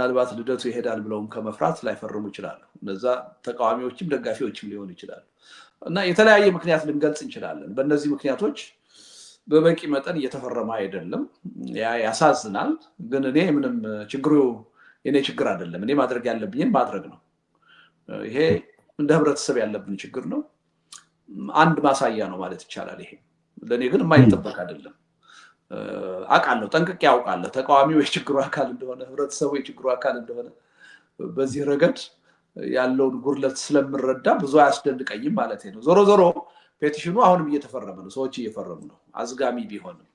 ምናልባት ልደቱ ይሄዳል ብለውም ከመፍራት ላይፈርሙ ይችላሉ። እነዛ ተቃዋሚዎችም ደጋፊዎችም ሊሆኑ ይችላሉ እና የተለያየ ምክንያት ልንገልጽ እንችላለን። በእነዚህ ምክንያቶች በበቂ መጠን እየተፈረመ አይደለም። ያሳዝናል። ግን እኔ ምንም ችግሩ የኔ ችግር አይደለም። እኔ ማድረግ ያለብኝን ማድረግ ነው። ይሄ እንደ ህብረተሰብ ያለብን ችግር ነው። አንድ ማሳያ ነው ማለት ይቻላል። ይሄ ለእኔ ግን የማይጠበቅ አይደለም። አውቃለሁ፣ ጠንቅቄ አውቃለሁ ተቃዋሚው የችግሩ አካል እንደሆነ፣ ህብረተሰቡ የችግሩ አካል እንደሆነ። በዚህ ረገድ ያለውን ጉድለት ስለምረዳ ብዙ አያስደንቀኝም ማለት ነው። ዞሮ ዞሮ ፔቲሽኑ አሁንም እየተፈረመ ነው፣ ሰዎች እየፈረሙ ነው። አዝጋሚ ቢሆንም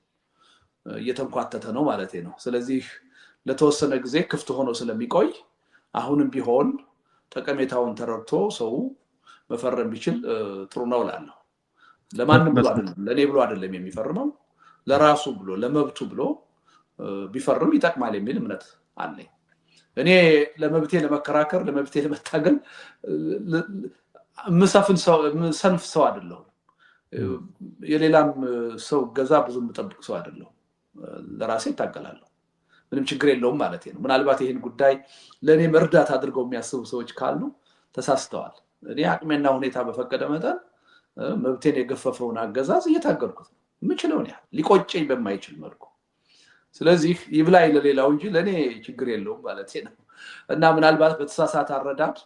እየተንኳተተ ነው ማለት ነው። ስለዚህ ለተወሰነ ጊዜ ክፍት ሆኖ ስለሚቆይ አሁንም ቢሆን ጠቀሜታውን ተረድቶ ሰው መፈረም ቢችል ጥሩ ነው እላለሁ። ለማንም ብሎ አይደለም፣ ለእኔ ብሎ አይደለም የሚፈርመው፣ ለራሱ ብሎ ለመብቱ ብሎ ቢፈርም ይጠቅማል የሚል እምነት አለኝ። እኔ ለመብቴ ለመከራከር ለመብቴ ለመታገል ሰንፍ ሰው አይደለሁም። የሌላም ሰው ገዛ ብዙ የምጠብቅ ሰው አይደለሁም። ለራሴ እታገላለሁ፣ ምንም ችግር የለውም ማለት ነው። ምናልባት ይህን ጉዳይ ለእኔ መርዳት አድርገው የሚያስቡ ሰዎች ካሉ ተሳስተዋል። እኔ አቅሜና ሁኔታ በፈቀደ መጠን መብቴን የገፈፈውን አገዛዝ እየታገልኩት ነው፣ የምችለውን ያህል ሊቆጨኝ በማይችል መልኩ። ስለዚህ ይብላኝ ለሌላው እንጂ ለእኔ ችግር የለውም ማለት ነው። እና ምናልባት በተሳሳተ አረዳድ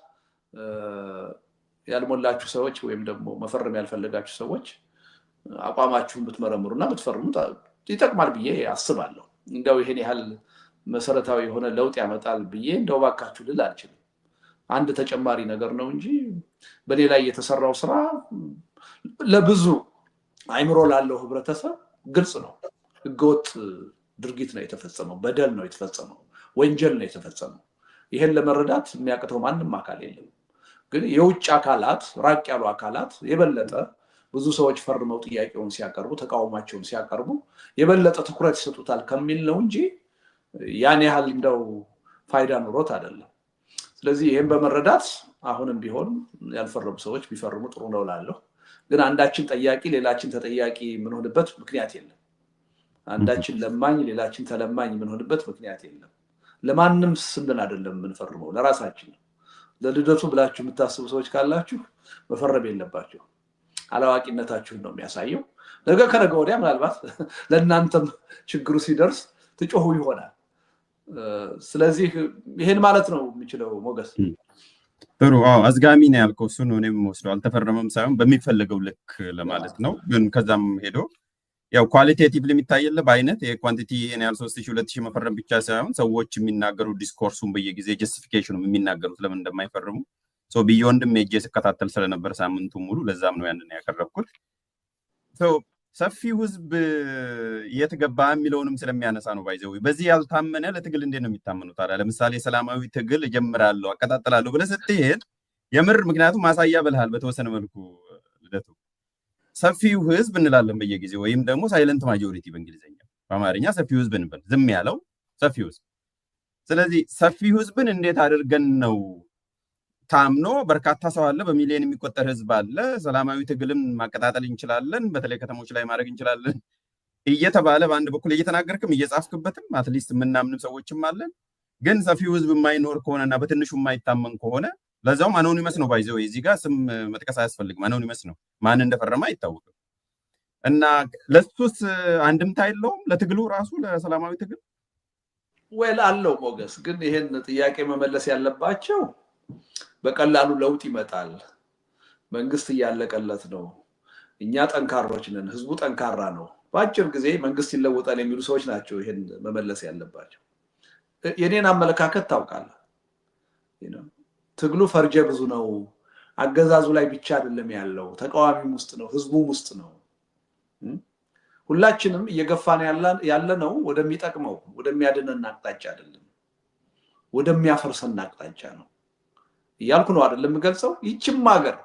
ያልሞላችሁ ሰዎች ወይም ደግሞ መፈረም ያልፈለጋችሁ ሰዎች አቋማችሁን ብትመረምሩና ብትፈርሙ ይጠቅማል ብዬ አስባለሁ። እንደው ይሄን ያህል መሰረታዊ የሆነ ለውጥ ያመጣል ብዬ እንደው ባካችሁ ልል አልችልም። አንድ ተጨማሪ ነገር ነው እንጂ በኔ ላይ የተሰራው ስራ ለብዙ አይምሮ ላለው ህብረተሰብ ግልጽ ነው። ህገወጥ ድርጊት ነው የተፈጸመው፣ በደል ነው የተፈጸመው፣ ወንጀል ነው የተፈጸመው። ይሄን ለመረዳት የሚያቅተው ማንም አካል የለም። ግን የውጭ አካላት፣ ራቅ ያሉ አካላት የበለጠ ብዙ ሰዎች ፈርመው ጥያቄውን ሲያቀርቡ፣ ተቃውሟቸውን ሲያቀርቡ የበለጠ ትኩረት ይሰጡታል ከሚል ነው እንጂ ያን ያህል እንደው ፋይዳ ኑሮት አይደለም። ስለዚህ ይህን በመረዳት አሁንም ቢሆን ያልፈረሙ ሰዎች ቢፈርሙ ጥሩ ነው እላለሁ። ግን አንዳችን ጠያቂ ሌላችን ተጠያቂ የምንሆንበት ምክንያት የለም። አንዳችን ለማኝ ሌላችን ተለማኝ የምንሆንበት ምክንያት የለም። ለማንም ስንል አይደለም የምንፈርመው፣ ለራሳችን ነው። ለልደቱ ብላችሁ የምታስቡ ሰዎች ካላችሁ መፈረም የለባችሁ። አላዋቂነታችሁን ነው የሚያሳየው። ነገ ከነገ ወዲያ ምናልባት ለእናንተም ችግሩ ሲደርስ ትጮሁ ይሆናል። ስለዚህ ይሄን ማለት ነው የሚችለው። ሞገስ ጥሩ። አዝጋሚ ነው ያልከው፣ እሱ ነው እኔም ወስደው አልተፈረመም ሳይሆን በሚፈልገው ልክ ለማለት ነው። ግን ከዛም ሄዶ ያው ኳሊቴቲቭ የሚታየለ በአይነት የኳንቲቲ ይሄን ያህል 3000 2000 መፈረም ብቻ ሳይሆን ሰዎች የሚናገሩ ዲስኮርሱን በየጊዜ ጀስቲፊኬሽኑ የሚናገሩት ለምን እንደማይፈርሙ ቢዮንድም ሄጄ ስከታተል ስለነበር ሳምንቱ ሙሉ፣ ለዛም ነው ያንን ያቀረብኩት። ሰፊው ህዝብ የት ገባ የሚለውንም ስለሚያነሳ ነው። ባይዘው በዚህ ያልታመነ ለትግል እንዴት ነው የሚታመኑት ታዲያ? ለምሳሌ ሰላማዊ ትግል እጀምራለሁ አቀጣጥላለሁ ብለህ ስትሄድ የምር ምክንያቱም ማሳያ ብልሃል በተወሰነ መልኩ ልደቱ ሰፊው ህዝብ እንላለን በየጊዜው፣ ወይም ደግሞ ሳይለንት ማጆሪቲ በእንግሊዝኛ፣ በአማርኛ ሰፊው ህዝብ እንበል፣ ዝም ያለው ሰፊው ህዝብ። ስለዚህ ሰፊው ህዝብን እንዴት አድርገን ነው ታምኖ በርካታ ሰው አለ፣ በሚሊዮን የሚቆጠር ህዝብ አለ፣ ሰላማዊ ትግልን ማቀጣጠል እንችላለን፣ በተለይ ከተሞች ላይ ማድረግ እንችላለን እየተባለ በአንድ በኩል እየተናገርክም እየጻፍክበትም አትሊስት የምናምንም ሰዎችም አለን። ግን ሰፊው ህዝብ የማይኖር ከሆነና በትንሹ የማይታመን ከሆነ ለዛውም አኖኒመስ ነው ባይዘው፣ እዚህ ጋር ስም መጥቀስ አያስፈልግም፣ አኖኒመስ ነው፣ ማን እንደፈረመ አይታወቅም። እና ለሱስ አንድምታ የለውም ለትግሉ ራሱ ለሰላማዊ ትግል ወል አለው። ሞገስ ግን ይሄን ጥያቄ መመለስ ያለባቸው በቀላሉ ለውጥ ይመጣል፣ መንግስት እያለቀለት ነው፣ እኛ ጠንካሮች ነን፣ ህዝቡ ጠንካራ ነው፣ በአጭር ጊዜ መንግስት ይለወጣል የሚሉ ሰዎች ናቸው ይሄን መመለስ ያለባቸው። የኔን አመለካከት ታውቃለህ። ትግሉ ፈርጀ ብዙ ነው። አገዛዙ ላይ ብቻ አይደለም ያለው፣ ተቃዋሚም ውስጥ ነው፣ ህዝቡም ውስጥ ነው። ሁላችንም እየገፋን ያለነው ወደሚጠቅመው ወደሚያድነን አቅጣጫ አይደለም፣ ወደሚያፈርሰን አቅጣጫ ነው እያልኩ ነው አይደለም የምገልጸው። ይችም ሀገር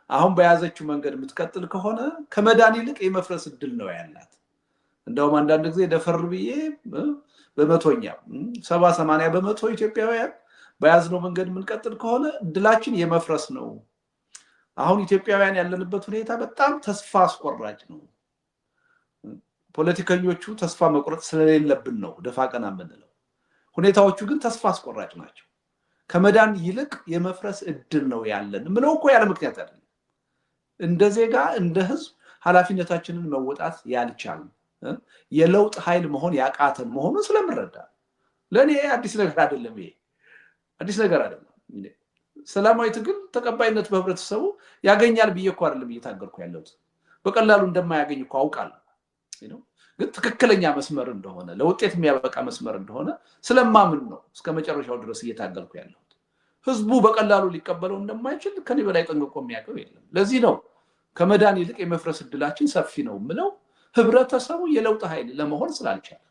አሁን በያዘችው መንገድ የምትቀጥል ከሆነ ከመዳን ይልቅ የመፍረስ እድል ነው ያላት። እንደውም አንዳንድ ጊዜ ደፈር ብዬ በመቶኛ 70-80 በመቶ ኢትዮጵያውያን በያዝነው መንገድ የምንቀጥል ከሆነ እድላችን የመፍረስ ነው። አሁን ኢትዮጵያውያን ያለንበት ሁኔታ በጣም ተስፋ አስቆራጭ ነው። ፖለቲከኞቹ ተስፋ መቁረጥ ስለሌለብን ነው ደፋ ቀና የምንለው። ሁኔታዎቹ ግን ተስፋ አስቆራጭ ናቸው። ከመዳን ይልቅ የመፍረስ እድል ነው ያለን ምለው እኮ ያለ ምክንያት አይደለም። እንደ ዜጋ እንደ ህዝብ ኃላፊነታችንን መወጣት ያልቻልን የለውጥ ኃይል መሆን ያቃተን መሆኑን ስለምረዳ ለኔ አዲስ ነገር አይደለም። ይሄ አዲስ ነገር አይደለም። ሰላማዊ ትግል ተቀባይነት በህብረተሰቡ ያገኛል ብዬ እኮ አይደለም እየታገልኩ ያለሁት። በቀላሉ እንደማያገኝ እኮ አውቃለሁ። ግን ትክክለኛ መስመር እንደሆነ ለውጤት የሚያበቃ መስመር እንደሆነ ስለማምን ነው እስከ መጨረሻው ድረስ እየታገልኩ ያለሁት። ህዝቡ በቀላሉ ሊቀበለው እንደማይችል ከኔ በላይ ጠንቅቆ የሚያውቀው የለም። ለዚህ ነው ከመዳን ይልቅ የመፍረስ እድላችን ሰፊ ነው ምለው። ህብረተሰቡ የለውጥ ኃይል ለመሆን ስላልቻለ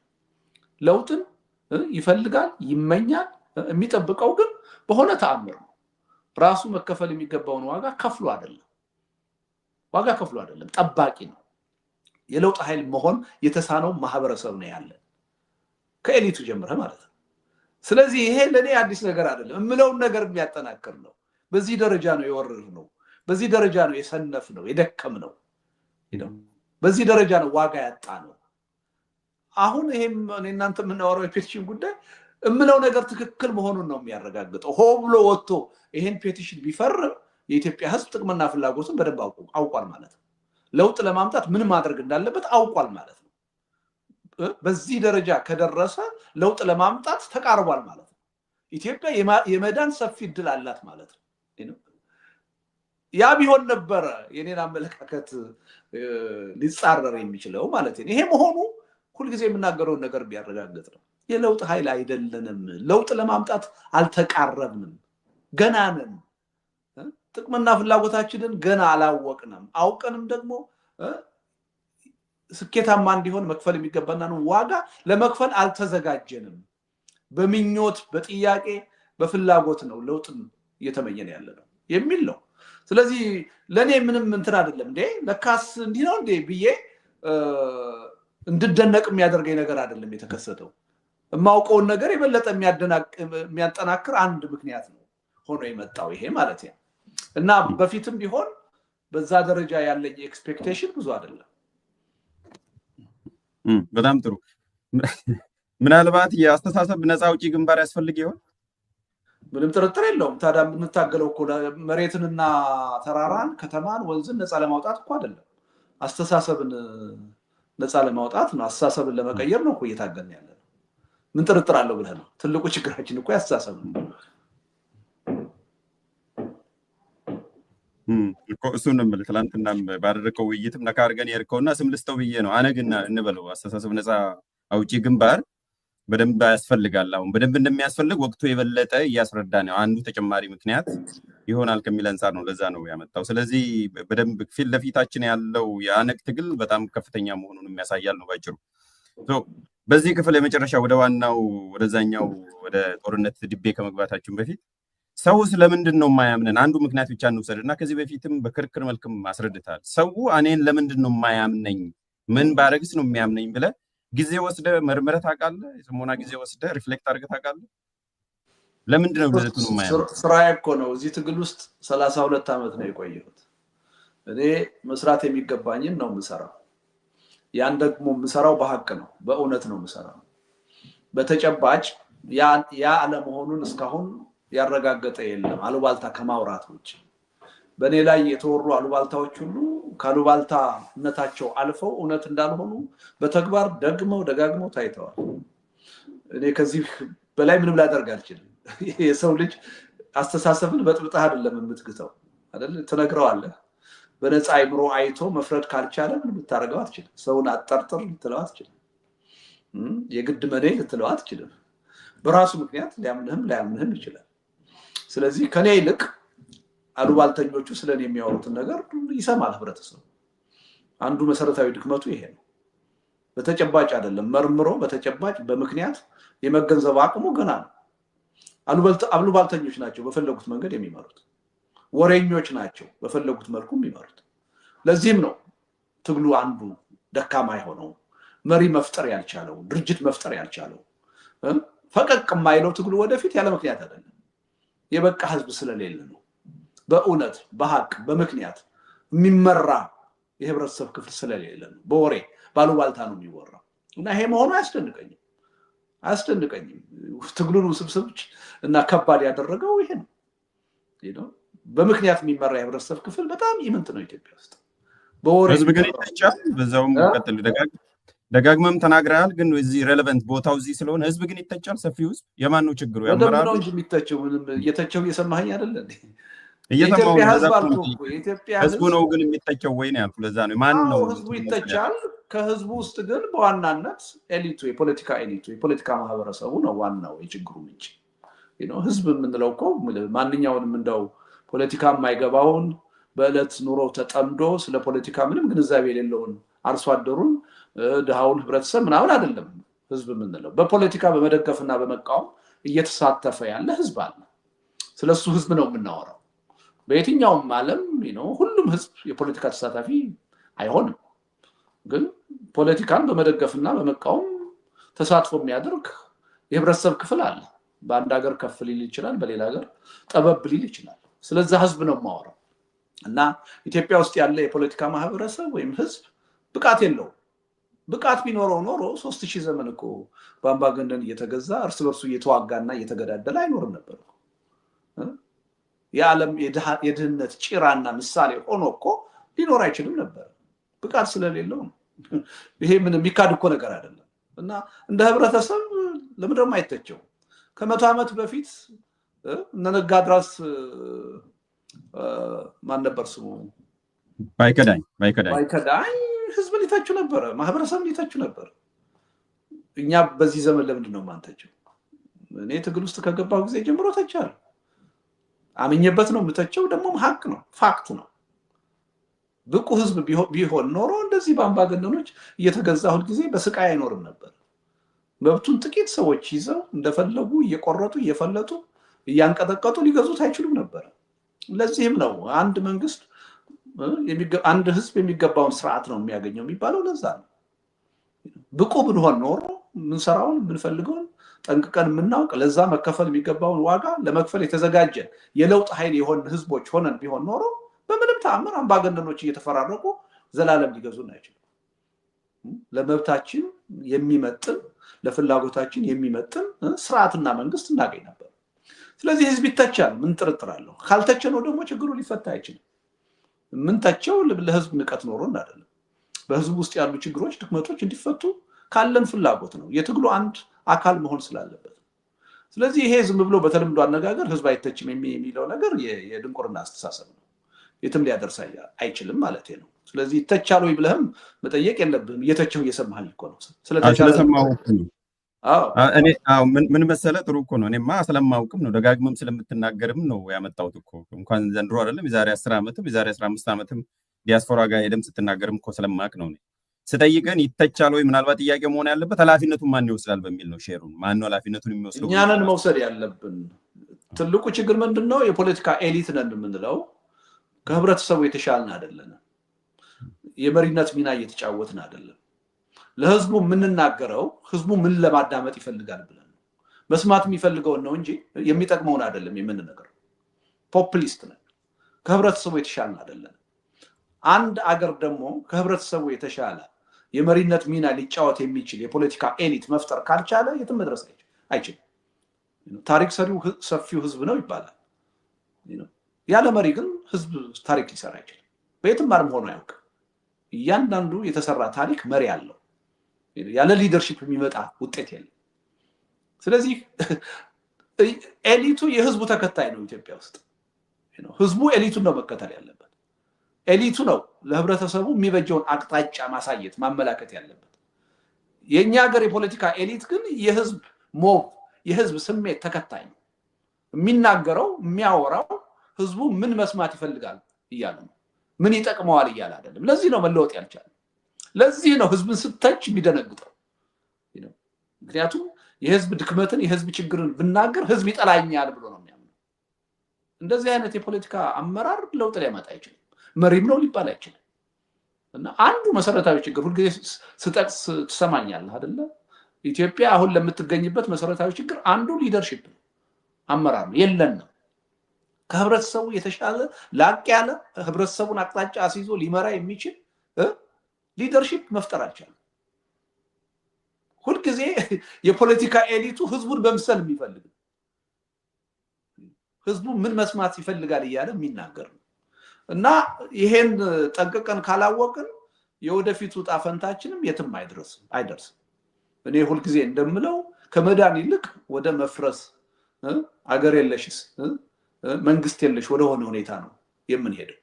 ለውጥን ይፈልጋል፣ ይመኛል። የሚጠብቀው ግን በሆነ ተአምር ነው። ራሱ መከፈል የሚገባውን ዋጋ ከፍሎ አይደለም፣ ጠባቂ ነው። የለውጥ ኃይል መሆን የተሳነው ማህበረሰብ ነው ያለ ከኤሊቱ ጀምረ ማለት ነው። ስለዚህ ይሄ ለኔ አዲስ ነገር አይደለም። እምለውን ነገር የሚያጠናክር ነው። በዚህ ደረጃ ነው የወረድነው፣ በዚህ ደረጃ ነው የሰነፍነው፣ የደከምነው፣ በዚህ ደረጃ ነው ዋጋ ያጣነው። አሁን ይሄም እናንተ የምናወራው የፔቲሽን ጉዳይ እምለው ነገር ትክክል መሆኑን ነው የሚያረጋግጠው። ሆ ብሎ ወጥቶ ይሄን ፔቲሽን ቢፈርም የኢትዮጵያ ህዝብ ጥቅምና ፍላጎትን በደንብ አውቋል ማለት ነው። ለውጥ ለማምጣት ምን ማድረግ እንዳለበት አውቋል ማለት ነው። በዚህ ደረጃ ከደረሰ ለውጥ ለማምጣት ተቃርቧል ማለት ነው። ኢትዮጵያ የመዳን ሰፊ እድል አላት ማለት ነው። ያ ቢሆን ነበረ የኔን አመለካከት ሊጻረር የሚችለው ማለት ነው። ይሄ መሆኑ ሁልጊዜ የምናገረውን ነገር ቢያረጋግጥ ነው። የለውጥ ኃይል አይደለንም። ለውጥ ለማምጣት አልተቃረብንም፣ ገና ነን። ጥቅምና ፍላጎታችንን ገና አላወቅንም። አውቀንም ደግሞ ስኬታማ እንዲሆን መክፈል የሚገባንን ዋጋ ለመክፈል አልተዘጋጀንም። በምኞት በጥያቄ በፍላጎት ነው ለውጥን እየተመኘን ያለ ነው የሚል ነው። ስለዚህ ለኔ ምንም እንትን አይደለም። እንዴ ለካስ እንዲህ ነው እንዴ ብዬ እንድደነቅ የሚያደርገኝ ነገር አይደለም የተከሰተው። የማውቀውን ነገር የበለጠ የሚያጠናክር አንድ ምክንያት ነው ሆኖ የመጣው ይሄ ማለት ነው። እና በፊትም ቢሆን በዛ ደረጃ ያለኝ ኤክስፔክቴሽን ብዙ አይደለም። በጣም ጥሩ። ምናልባት የአስተሳሰብ ነፃ አውጪ ግንባር ያስፈልግ ይሆን? ምንም ጥርጥር የለውም። ታዲያ የምንታገለው እኮ መሬትንና ተራራን፣ ከተማን፣ ወንዝን ነፃ ለማውጣት እኮ አይደለም። አስተሳሰብን ነፃ ለማውጣት ነው። አስተሳሰብን ለመቀየር ነው እኮ እየታገልን ያለ ነው። ምን ጥርጥር አለው ብለህ ነው? ትልቁ ችግራችን እኮ ያስተሳሰብ ነው። እሱን ነው የምልህ። ትናንትናም ባደረከው ውይይትም ነካ አድርገን የሄድከውና ስም ልስተው ብዬ ነው። አነግና እንበለው አስተሳሰብ ነፃ አውጪ ግንባር በደንብ ያስፈልጋል። አሁን በደንብ እንደሚያስፈልግ ወቅቱ የበለጠ እያስረዳ ነው። አንዱ ተጨማሪ ምክንያት ይሆናል ከሚል አንፃር ነው፣ ለዛ ነው ያመጣው። ስለዚህ በደንብ ፊት ለፊታችን ያለው የአነግ ትግል በጣም ከፍተኛ መሆኑን የሚያሳያል ነው ባጭሩ። በዚህ ክፍል የመጨረሻ ወደ ዋናው ወደዛኛው ወደ ጦርነት ድቤ ከመግባታችን በፊት ሰው ስለምንድን ነው የማያምነን? አንዱ ምክንያት ብቻ እንውሰድና ከዚህ በፊትም በክርክር መልክም አስረድታል። ሰው እኔን ለምንድን ነው የማያምነኝ? ምን ባረግስ ነው የሚያምነኝ ብለህ ጊዜ ወስደህ መርምረህ ታውቃለህ? የጽሞና ጊዜ ወስደህ ሪፍሌክት አድርገህ ታውቃለህ? ለምንድን ነው ለቱ ነው የማያምነኝ? ስራዬ እኮ ነው። እዚህ ትግል ውስጥ 32 ዓመት ነው የቆየሁት። እኔ መስራት የሚገባኝን ነው የምሰራው። ያን ደግሞ የምሰራው በሀቅ ነው፣ በእውነት ነው የምሰራው። በተጨባጭ ያ አለመሆኑን እስካሁን ያረጋገጠ የለም አሉባልታ ከማውራት ውጭ። በእኔ ላይ የተወሩ አሉባልታዎች ሁሉ ከአሉባልታነታቸው አልፈው እውነት እንዳልሆኑ በተግባር ደጋግመው ታይተዋል። እኔ ከዚህ በላይ ምንም ላደርግ አልችልም። የሰው ልጅ አስተሳሰብን በጥብጣህ አይደለም የምትግተው አይደል? ትነግረዋለህ። በነፃ አይምሮ አይቶ መፍረድ ካልቻለ ምንም ልታደርገው አትችልም። ሰውን አጠርጥር ልትለው አትችልም። የግድ መኔ ልትለው አትችልም። በራሱ ምክንያት ሊያምንህም ላያምንህም ይችላል። ስለዚህ ከኔ ይልቅ አሉባልተኞቹ ስለኔ የሚያወሩትን ነገር ይሰማል ህብረተሰቡ። አንዱ መሰረታዊ ድክመቱ ይሄ ነው። በተጨባጭ አይደለም መርምሮ በተጨባጭ በምክንያት የመገንዘብ አቅሙ ገና ነው። አሉባልተኞች ናቸው በፈለጉት መንገድ የሚመሩት። ወሬኞች ናቸው በፈለጉት መልኩ የሚመሩት። ለዚህም ነው ትግሉ አንዱ ደካማ የሆነው፣ መሪ መፍጠር ያልቻለው፣ ድርጅት መፍጠር ያልቻለው፣ ፈቀቅ የማይለው ትግሉ ወደፊት ያለ ምክንያት አይደለም። የበቃ ህዝብ ስለሌለ ነው። በእውነት በሀቅ በምክንያት የሚመራ የህብረተሰብ ክፍል ስለሌለ ነው። በወሬ ባሉባልታ ነው የሚወራው እና ይሄ መሆኑ አያስደንቀኝም። አያስደንቀኝም። ትግሉን ውስብስብ እና ከባድ ያደረገው ይሄ ነው። በምክንያት የሚመራ የህብረተሰብ ክፍል በጣም ኢምንት ነው ኢትዮጵያ ውስጥ። ህዝብ ግን ይተቻል። በዛውም ቀጥል ደጋግመም ተናግረሃል። ግን እዚህ ሬሌቫንት ቦታው እዚህ ስለሆነ ህዝብ ግን ይተቻል። ሰፊው ህዝብ የማን ነው ችግሩ? ያመራሩ ነው እንጂ የሚተቸው ምንም እየተቸው እየሰማኸኝ አይደል እንዴ? እየሰማው ህዝቡ ነው ግን የሚተቸው ወይ ነው ያልኩ። ለዛ ነው ማን ነው ህዝቡ ይተቻል። ከህዝቡ ውስጥ ግን በዋናነት ኤሊቱ፣ የፖለቲካ ማህበረሰቡ ነው ዋናው የችግሩ ምንጭ። ህዝብ የምንለው እኮ ማንኛውንም እንደው ፖለቲካ የማይገባውን በዕለት ኑሮ ተጠምዶ ስለ ፖለቲካ ምንም ግንዛቤ የሌለውን አርሶ አደሩን ድሃውን ህብረተሰብ ምናምን አይደለም ህዝብ የምንለው። በፖለቲካ በመደገፍና በመቃወም እየተሳተፈ ያለ ህዝብ አለ። ስለሱ ህዝብ ነው የምናወራው። በየትኛውም ዓለም ሁሉም ህዝብ የፖለቲካ ተሳታፊ አይሆንም። ግን ፖለቲካን በመደገፍና በመቃወም ተሳትፎ የሚያደርግ የህብረተሰብ ክፍል አለ። በአንድ ሀገር ከፍ ሊል ይችላል፣ በሌላ ሀገር ጠበብ ሊል ይችላል። ስለዛ ህዝብ ነው የማወራው። እና ኢትዮጵያ ውስጥ ያለ የፖለቲካ ማህበረሰብ ወይም ህዝብ ብቃት የለውም። ብቃት ቢኖረው ኖሮ 3000 ዘመን እኮ በአምባገነን እየተገዛ እርስ በርሱ እየተዋጋና እየተገዳደለ አይኖርም ነበር። የዓለም የድህነት ጭራና ምሳሌ ሆኖ እኮ ሊኖር አይችልም ነበር። ብቃት ስለሌለው ነው። ይሄ ምን የሚካድ እኮ ነገር አይደለም። እና እንደ ህብረተሰብ ለምንድን ነው የማይተቸው? ከ100 ዓመት በፊት እነ ነጋድራስ ማን ነበር ስሙ? ባይከዳኝ ህዝብ ሊተቹ ነበረ፣ ማህበረሰብ ሊተቹ ነበር። እኛ በዚህ ዘመን ለምንድን ነው የማንተቸው? እኔ ትግል ውስጥ ከገባሁ ጊዜ ጀምሮ ተቻለሁ። አምኜበት ነው የምተቸው። ደግሞ ሀቅ ነው፣ ፋክት ነው። ብቁ ህዝብ ቢሆን ኖሮ እንደዚህ በአምባገነኖች እየተገዛ ሁል ጊዜ በስቃይ አይኖርም ነበር። መብቱን ጥቂት ሰዎች ይዘው እንደፈለጉ እየቆረጡ እየፈለጡ እያንቀጠቀጡ ሊገዙት አይችሉም ነበር። ለዚህም ነው አንድ መንግስት አንድ ህዝብ የሚገባውን ስርዓት ነው የሚያገኘው የሚባለው። ለዛ ነው ብቁ ብንሆን ኖሮ ምንሰራውን ብንፈልገውን ጠንቅቀን የምናውቅ ለዛ መከፈል የሚገባውን ዋጋ ለመክፈል የተዘጋጀ የለውጥ ኃይል የሆን ህዝቦች ሆነን ቢሆን ኖሮ በምንም ተአምር አምባገነኖች እየተፈራረቁ ዘላለም ሊገዙን አይችሉም። ለመብታችን የሚመጥን ለፍላጎታችን የሚመጥን ስርዓትና መንግስት እናገኝ ነበር። ስለዚህ ህዝብ ይተቻል፣ ምን ጥርጥር አለው? ካልተቸነው ደግሞ ችግሩ ሊፈታ አይችልም። ምንተቸው ለህዝብ ንቀት ኖሮን አይደለም። በህዝብ ውስጥ ያሉ ችግሮች፣ ድክመቶች እንዲፈቱ ካለን ፍላጎት ነው። የትግሉ አንድ አካል መሆን ስላለበት። ስለዚህ ይሄ ዝም ብሎ በተለምዶ አነጋገር ህዝብ አይተችም የሚለው ነገር የድንቁርና አስተሳሰብ ነው። የትም ሊያደርስ አይችልም ማለት ነው። ስለዚህ ይተቻል ወይ ብለህም መጠየቅ የለብህም። እየተቸው እየሰማኸኝ እኮ ነው። ስለተቻለ ምን መሰለ ጥሩ እኮ ነው። እኔማ ስለማውቅም ነው ደጋግመም ስለምትናገርም ነው ያመጣሁት እኮ። እንኳን ዘንድሮ አይደለም የዛሬ 10 ዓመትም የዛሬ 15 ዓመትም ዲያስፖራ ጋር ሄደም ስትናገርም እኮ ስለማውቅ ነው። ስጠይቀን ይተቻል ወይ ምናልባት ጥያቄ መሆን ያለበት ኃላፊነቱን ማን ይወስዳል በሚል ነው። ሼሩን ማን ነው ኃላፊነቱን የሚወስደው? እኛ ነን መውሰድ ያለብን። ትልቁ ችግር ምንድነው? የፖለቲካ ኤሊት ነን የምንለው ከህብረተሰቡ የተሻልን አይደለም። የመሪነት ሚና እየተጫወትን አይደለም። ለህዝቡ የምንናገረው ህዝቡ ምን ለማዳመጥ ይፈልጋል ብለን ነው። መስማት የሚፈልገውን ነው እንጂ የሚጠቅመውን አይደለም የምንነግረው። ፖፑሊስት ነን። ከህብረተሰቡ የተሻልን አይደለም። አንድ አገር ደግሞ ከህብረተሰቡ የተሻለ የመሪነት ሚና ሊጫወት የሚችል የፖለቲካ ኤሊት መፍጠር ካልቻለ የትም መድረስ አይችልም። ታሪክ ሰፊው ህዝብ ነው ይባላል። ያለ መሪ ግን ህዝብ ታሪክ ሊሰራ አይችልም። በየትም ዓለም ሆኖ አያውቅም። እያንዳንዱ የተሰራ ታሪክ መሪ አለው። ያለ ሊደርሺፕ የሚመጣ ውጤት የለም። ስለዚህ ኤሊቱ የህዝቡ ተከታይ ነው። ኢትዮጵያ ውስጥ ህዝቡ ኤሊቱን ነው መከተል ያለበት። ኤሊቱ ነው ለህብረተሰቡ የሚበጀውን አቅጣጫ ማሳየት ማመላከት ያለበት። የኛ ሀገር የፖለቲካ ኤሊት ግን የህዝብ ስሜት ተከታይ ነው። የሚናገረው የሚያወራው ህዝቡ ምን መስማት ይፈልጋል እያለ ነው። ምን ይጠቅመዋል እያለ አይደለም። ለዚህ ነው መለወጥ ያልቻለ። ለዚህ ነው ህዝብን ስተች የሚደነግጠው። ምክንያቱም የህዝብ ድክመትን የህዝብ ችግርን ብናገር ህዝብ ይጠላኛል ብሎ ነው የሚያምነው። እንደዚህ አይነት የፖለቲካ አመራር ለውጥ ሊያመጣ አይችልም። መሪም ነው ሊባል አይችልም። እና አንዱ መሰረታዊ ችግር ሁልጊዜ ስጠቅስ ትሰማኛለህ አይደለ? ኢትዮጵያ አሁን ለምትገኝበት መሰረታዊ ችግር አንዱ ሊደርሺፕ ነው፣ አመራር ነው። የለንም። ከህብረተሰቡ የተሻለ ላቅ ያለ ህብረተሰቡን አቅጣጫ አስይዞ ሊመራ የሚችል ሊደርሺፕ መፍጠር አልቻለም። ሁል ጊዜ የፖለቲካ ኤሊቱ ህዝቡን በምሰል የሚፈልግ ህዝቡ ምን መስማት ይፈልጋል እያለ የሚናገር ነው እና ይሄን ጠንቅቀን ካላወቅን የወደፊቱ ጣፈንታችንም የትም አይደርስም እኔ ሁል ጊዜ እንደምለው ከመዳን ይልቅ ወደ መፍረስ አገር የለሽስ መንግስት የለሽ ወደ ሆነ ሁኔታ ነው የምንሄደው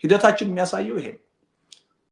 ሂደታችን የሚያሳየው ይሄ